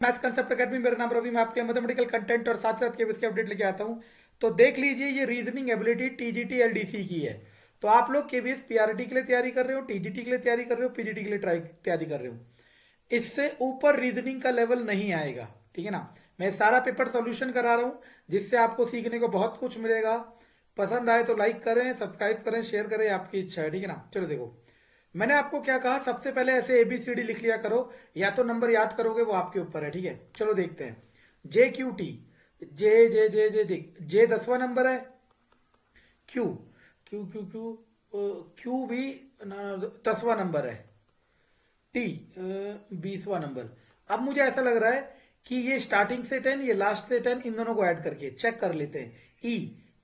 Maths concept academy, मेरा नाम रवि। मैं आपके मैथमेटिकल कंटेंट और साथ साथ केबीएस की अपडेट लेके आता हूँ। तो देख लीजिए, ये रीजनिंग एबिलिटी टीजीटी एलडीसी की है। तो आप लोग केबीएस पीआरटी के लिए तैयारी कर रहे हो, टीजीटी के लिए तैयारी कर रहे हो, पीजीटी के लिए तैयारी कर रहे हो, इससे ऊपर रीजनिंग का लेवल नहीं आएगा। ठीक है ना। मैं सारा पेपर सॉल्यूशन करा रहा हूँ, जिससे आपको सीखने को बहुत कुछ मिलेगा। पसंद आए तो लाइक करें, सब्सक्राइब करें, शेयर करें, आपकी इच्छा है। ठीक है ना। चलो देखो, मैंने आपको क्या कहा, सबसे पहले ऐसे एबीसीडी लिख लिया करो। या तो नंबर याद करोगे, वो आपके ऊपर है। ठीक है, चलो देखते हैं। जे क्यू टी, जे जे जे जे देख, जे 10वां नंबर है। Q Q Q Q Q भी 10वां नंबर है। टी 20वां नंबर। अब मुझे ऐसा लग रहा है कि ये स्टार्टिंग से 10, ये लास्ट से 10, इन दोनों को ऐड करके चेक कर लेते हैं। ई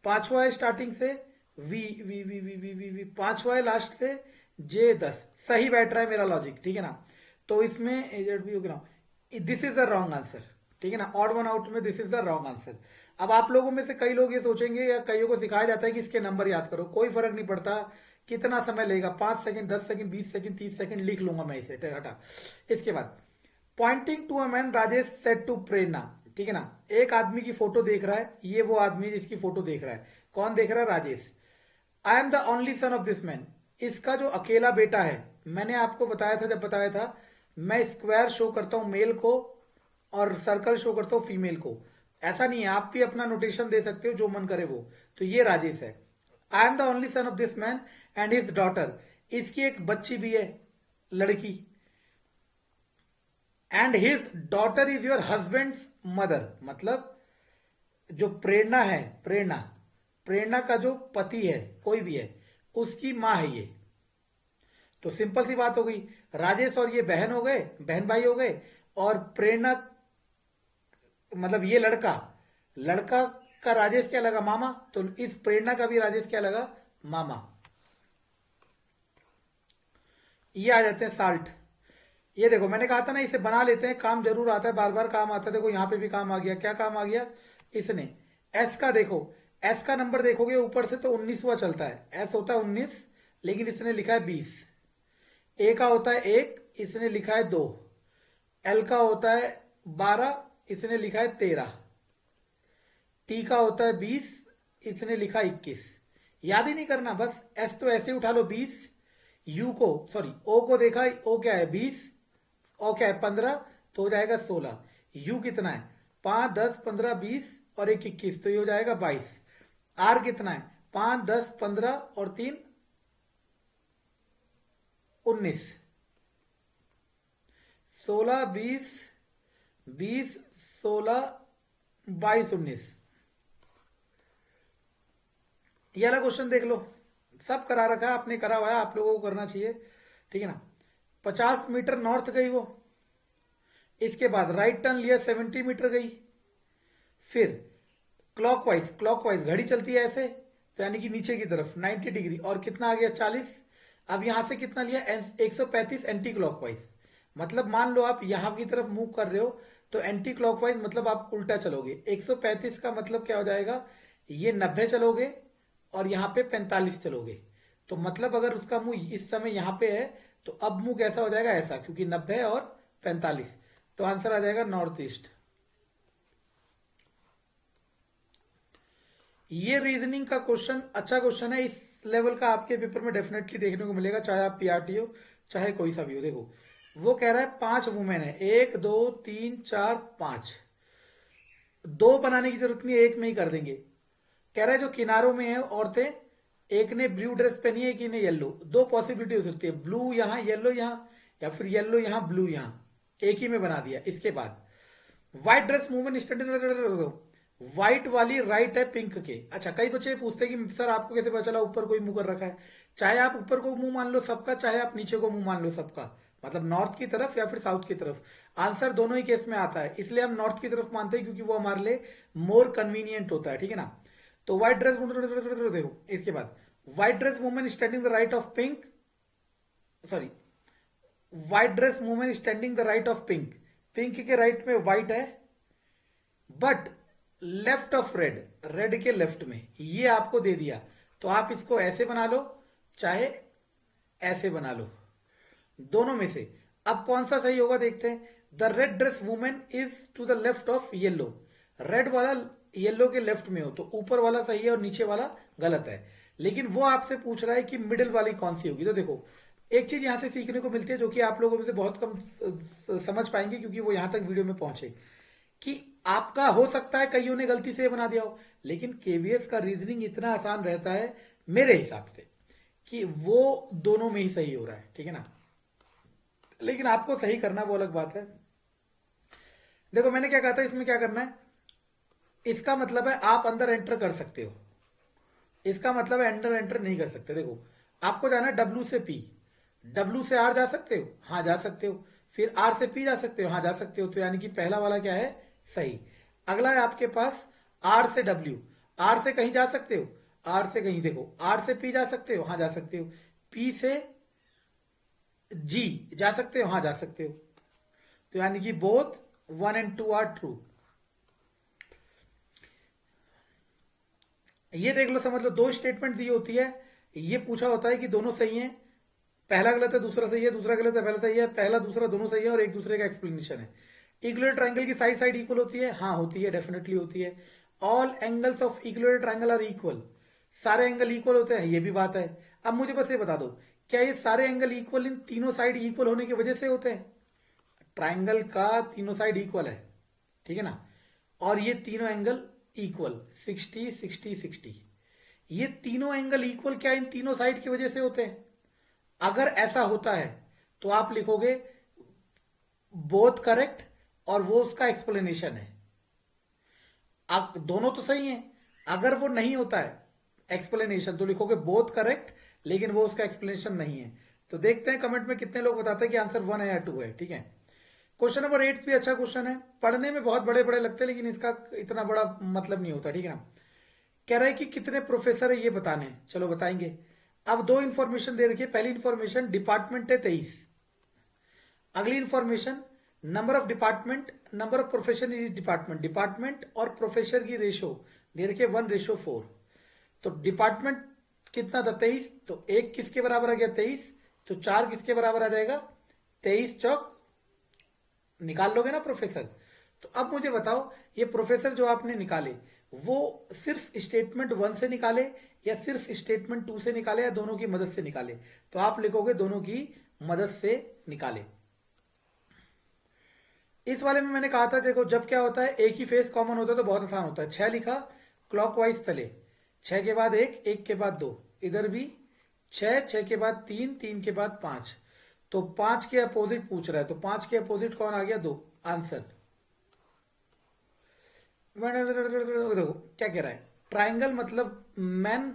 5वां है स्टार्टिंग से, V V V V V V, V 5वां है लास्ट से, जे 10। सही बैठ रहा है मेरा लॉजिक। ठीक है ना। तो इसमें एजेड भी होगा। This is the wrong answer. ठीक है ना। ऑड वन आउट में this is the wrong answer. अब आप लोगों में से कई लोग ये सोचेंगे, या कईयों को सिखाया जाता है कि इसके नंबर याद करो। कोई फर्क नहीं पड़ता कितना समय लेगा, 5 सेकंड, 10 सेकंड, 20 सेकंड, 30 सेकंड, लिख लूंगा मैं इसे। हटा। इसके बाद pointing to a man, Rajesh said to Prerna. ठीक है ना। एक आदमी की फोटो देख रहा है, ये वो आदमी जिसकी फोटो देख रहा है। कौन देख रहा है? Rajesh. I am the only son of this man. इसका जो अकेला बेटा है, मैंने आपको बताया था, जब बताया था, मैं स्क्वायर शो करता हूं मेल को और सर्कल शो करता हूं फीमेल को। ऐसा नहीं है, आप भी अपना नोटेशन दे सकते हो, जो मन करे वो। तो ये राजेश है। I am the only son of this man and his daughter. इसकी एक बच्ची भी है, लड़की। And his daughter is your husband mother. मतलब जो प्रेरणा है, प्रेरणा प्रेरणा का जो पति है, कोई भी है, उसकी माँ है ये। तो सिंपल सी बात हो गई। राजेश और ये बहन हो गए, बहन भाई हो गए। और प्रेरणा, मतलब ये लड़का, लड़का का राजेश क्या लगा? मामा। तो इस प्रेरणा का भी राजेश क्या लगा? मामा। ये आ जाते हैं साल्ट। ये देखो, मैंने कहा था ना, इसे बना लेते हैं, काम जरूर आता है, बार बार काम आता है। देखो यहाँ पे भी काम आ गया। क्या काम आ गया इसने? एस का देखो, एस का नंबर देखोगे ऊपर से तो 19वां चलता है। एस होता है 19, लेकिन इसने लिखा है 20। ए का होता है 1, इसने लिखा है 2। एल का होता है 12, इसने लिखा है 13। टी का होता है 20, इसने लिखा 21। याद ही नहीं करना, बस एस तो ऐसे उठा लो 20। यू को, सॉरी, ओ को देखा, ओ क्या है? 20। ओ क्या है? 15। तो हो जाएगा 16। यू कितना है? 5, 10, 15, 20 और एक 21, तो ये हो जाएगा 22। आर कितना है? 5, 10, 15 और 3 19। 16, 20, 20, 16, 22, 19। ये वाला क्वेश्चन देख लो, सब करा रखा है, आपने करा हुआ है, आप लोगों को करना चाहिए। ठीक है ना। 50 मीटर नॉर्थ गई वो। इसके बाद राइट टर्न लिया, 70 मीटर गई। फिर क्लॉकवाइज, क्लॉकवाइज घड़ी चलती है ऐसे, तो यानी कि नीचे की तरफ 90 डिग्री, और कितना आ गया? 40। अब यहां से कितना लिया? 135 एंटी क्लॉकवाइज। मतलब मान लो आप यहां की तरफ मूव कर रहे हो, तो एंटी क्लॉकवाइज मतलब आप उल्टा चलोगे। 135 का मतलब क्या हो जाएगा? ये 90 चलोगे और यहाँ पे 45 चलोगे। तो मतलब अगर उसका मुंह इस समय यहाँ पे है, तो अब मुंह कैसा हो जाएगा? ऐसा, क्योंकि 90 और 45। तो आंसर आ जाएगा नॉर्थ ईस्ट। ये रीजनिंग का क्वेश्चन अच्छा क्वेश्चन है। इस लेवल का आपके पेपर में डेफिनेटली देखने को मिलेगा, चाहे आप पीआरटी हो, चाहे कोई सा भी हो। देखो, वो कह रहा है 5 वुमेन है, 1, 2, 3, 4, 5। दो बनाने की जरूरत नहीं है, एक में ही कर देंगे। कह रहा है जो किनारों में है औरतें, एक ने ब्लू ड्रेस पहनी है, एक ने येलो। दो पॉसिबिलिटी हो सकती है, ब्लू यहाँ, येलो यहाँ, या फिर येलो यहाँ, ब्लू यहाँ। एक ही में बना दिया। इसके बाद white dress movement study, white वाली राइट है पिंक के। अच्छा, कई बच्चे पूछते हैं कि सर आपको कैसे पता चला ऊपर कोई मुंह कर रखा है? चाहे आप ऊपर को मुंह मान लो सबका, चाहे आप नीचे को मुंह मान लो सबका, मतलब नॉर्थ की तरफ या फिर साउथ की तरफ, आंसर दोनों ही केस में आता है। इसलिए हम नॉर्थ की तरफ मानते हैं, क्योंकि वो हमारे लिए मोर कन्वीनियंट होता है। ठीक है ना। तो व्हाइट ड्रेस, देखो इसके बाद, white dress women standing the right of pink, sorry, white dress women standing the right of pink. Pink के राइट में व्हाइट है, but left of red, red के लेफ्ट में, ये आपको दे दिया। तो आप इसको ऐसे बना लो, चाहे ऐसे बना लो, दोनों में से। अब कौन सा सही होगा देखते हैं। The red dress women is to the left of yellow. Red वाला येलो के लेफ्ट में हो तो ऊपर वाला सही है और नीचे वाला गलत है, लेकिन वो आपसे पूछ रहा है कि मिडिल वाली कौन सी होगी। तो देखो एक चीज यहां से सीखने को मिलती है जो कि आप लोगों में से बहुत कम समझ पाएंगे क्योंकि वो यहां तक वीडियो में पहुंचे, कि आपका हो सकता है कईयों ने गलती से बना दिया हो, लेकिन केवीएस का रीजनिंग इतना आसान रहता है मेरे हिसाब से कि वो दोनों में ही सही हो रहा है, ठीक है ना। लेकिन आपको सही करना वो अलग बात है। देखो मैंने क्या कहा था, इसमें क्या करना है, इसका मतलब है आप अंदर एंटर कर सकते हो, इसका मतलब है अंदर एंटर नहीं कर सकते। देखो आपको जाना है डब्ल्यू से पी, डब्ल्यू से आर जा सकते हो, हाँ जा सकते हो, फिर आर से पी जा सकते हो, हाँ जा सकते हो, तो यानी कि पहला वाला क्या है, सही। अगला है आपके पास आर से डब्ल्यू, आर से कहीं जा सकते हो, आर से कहीं, देखो आर से पी जा सकते हो, हाँ जा सकते हो, पी से जी जा सकते हो, हाँ जा सकते हो, तो यानी कि बोथ 1 and 2 आर ट्रू। ये देख लो, समझ लो, दो स्टेटमेंट दी होती है, ये पूछा होता है कि दोनों सही हैं, पहला गलत है दूसरा सही है, दूसरा गलत है पहला सही है, पहला दूसरा दोनों सही है और एक दूसरे का एक्सप्लेनेशन है। इक्वल ट्रायंगल की साइड साइड इक्वल होती है, हाँ होती है, डेफिनेटली होती है। All angles of equal triangle are equal, सारे एंगल इक्वल होते हैं, ये भी बात है। अब मुझे बस ये बता दो, क्या ये सारे एंगल इक्वल इन तीनों साइड इक्वल होने की वजह से होते हैं? ट्राइंगल का तीनों साइड इक्वल है, ठीक है ना, और ये तीनों एंगल इक्वल 60 60 60, ये तीनों एंगल इक्वल क्या इन तीनों साइड की वजह से होते हैं? अगर ऐसा होता है तो आप लिखोगे बोथ करेक्ट और वो उसका एक्सप्लेनेशन है। आप दोनों तो सही हैं, अगर वो नहीं होता है एक्सप्लेनेशन तो लिखोगे बोथ करेक्ट, लेकिन वो उसका एक्सप्लेनेशन नहीं है। तो देखते हैं कमेंट में कितने लोग बताते हैं कि आंसर 1 है या 2 है, ठीक है। क्वेश्चन नंबर 8 भी अच्छा क्वेश्चन है, पढ़ने में बहुत बड़े बड़े लगते हैं लेकिन इसका इतना बड़ा मतलब नहीं होता, ठीक है ना। कह रहा है कि कितने प्रोफेसर है ये बताने हैं। चलो बताएंगे। अब दो इंफॉर्मेशन दे रखी है, पहली इंफॉर्मेशन डिपार्टमेंट है 23, अगली information number of department, number of profession is department, department और प्रोफेसर की रेशो दे रखी है 1:4। तो डिपार्टमेंट कितना था 23, तो एक किसके बराबर आ गया 23, तो 4 किसके बराबर आ जाएगा, 23 चौक निकाल लोगे ना प्रोफेसर। तो अब मुझे बताओ ये प्रोफेसर जो आपने निकाले वो सिर्फ स्टेटमेंट 1 से निकाले या सिर्फ स्टेटमेंट 2 से निकाले या दोनों की मदद से निकाले? तो आप लिखोगे दोनों की मदद से निकाले। इस वाले में मैंने कहा था देखो जब क्या होता है एक ही फेस कॉमन होता है तो बहुत आसान होता है। 6 लिखा क्लॉकवाइज चले, 6 के बाद 1, 1 के बाद 2, इधर भी 6, 6 के बाद 3, 3 के बाद 5, तो 5 के अपोजिट पूछ रहा है, तो 5 के अपोजिट कौन आ गया, 2, आंसर। देखो क्या कह रहा है, ट्राइंगल मतलब मैन,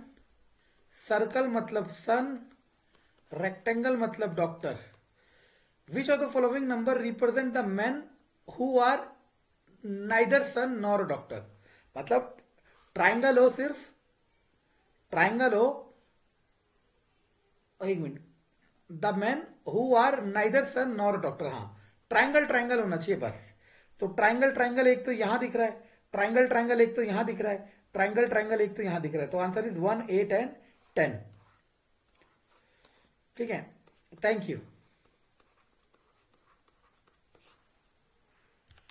सर्कल मतलब सन, रेक्टेंगल मतलब doctor. Which of the following number represent the man who are neither son nor doctor? मतलब ट्राइंगल हो, सिर्फ ट्राइंगल हो, एक minute, the man who are neither son nor doctor, हाँ triangle triangle होना चाहिए बस। तो ट्राइंगल ट्राइंगल एक तो यहां दिख रहा है, ट्राइंगल ट्राइंगल एक तो यहां दिख रहा है, ट्राइंगल ट्राइंगल एक तो यहां दिख रहा है, तो आंसर इज 1, 8 एंड 10, ठीक है। Thank you.